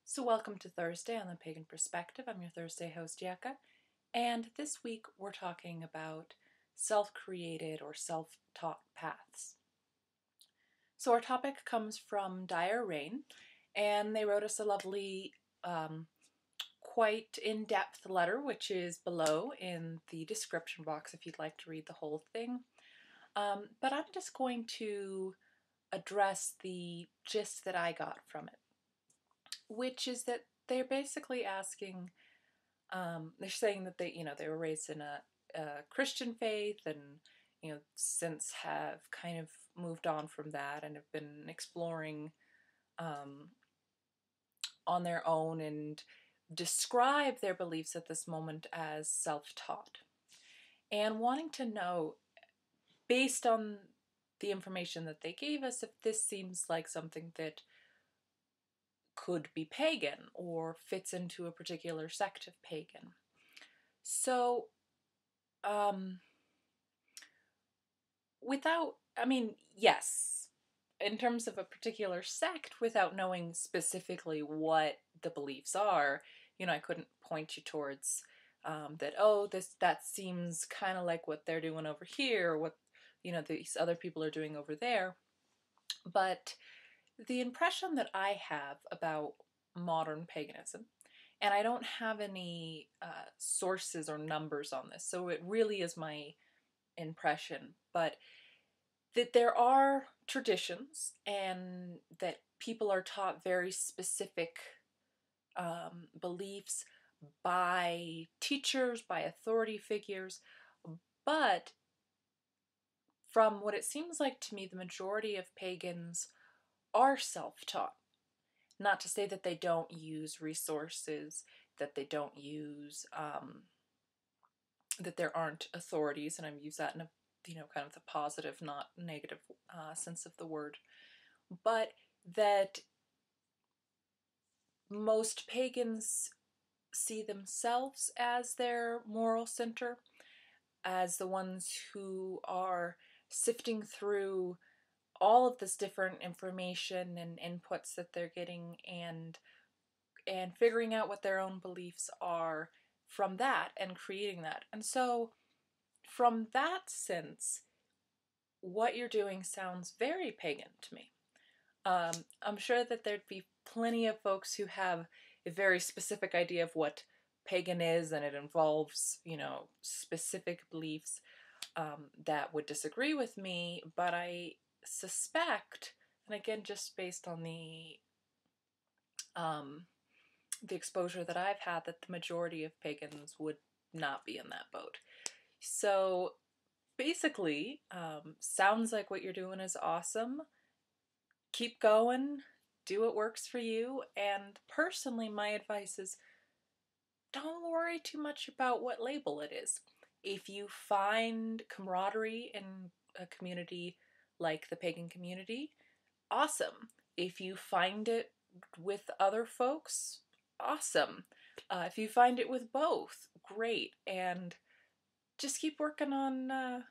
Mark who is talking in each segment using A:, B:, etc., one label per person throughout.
A: So welcome to Thursday on the Pagan Perspective. I'm your Thursday host, Yaka, and this week we're talking about self-created or self-taught paths. So our topic comes from Direrain, and they wrote us a lovely, quite in-depth letter, which is below in the description box if you'd like to read the whole thing. But I'm just going to address the gist that I got from it, which is that they're basically asking, they're saying that they were raised in a Christian faith and since have kind of moved on from that and have been exploring on their own and describe their beliefs at this moment as self-taught, and wanting to know, based on the information that they gave us, if this seems like something that could be pagan or fits into a particular sect of pagan. So, yes, in terms of a particular sect, without knowing specifically what the beliefs are, I couldn't point you towards that seems kind of like what they're doing over here, or what, these other people are doing over there. But the impression that I have about modern paganism, and I don't have any sources or numbers on this, so it really is my impression, but that there are traditions and that people are taught very specific beliefs by teachers, by authority figures, but from what it seems like to me, the majority of pagans are self-taught. Not to say that they don't use resources, that they don't use, that there aren't authorities, and I use that in a, kind of the positive, not negative sense of the word, but that most pagans see themselves as their moral center, as the ones who are sifting through all of this different information and inputs that they're getting, and figuring out what their own beliefs are from that and creating that. And so from that sense, what you're doing sounds very pagan to me. I'm sure that there'd be plenty of folks who have a very specific idea of what pagan is, and it involves, specific beliefs that would disagree with me, but I suspect, and again, just based on the exposure that I've had, that the majority of pagans would not be in that boat. So basically, sounds like what you're doing is awesome. Keep going, do what works for you, and personally, my advice is don't worry too much about what label it is. If you find camaraderie in a community like the pagan community, awesome. If you find it with other folks, awesome. If you find it with both, great. And just keep working on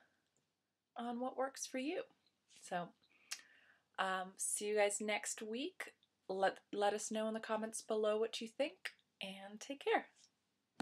A: what works for you. So, see you guys next week. Let us know in the comments below what you think, and take care.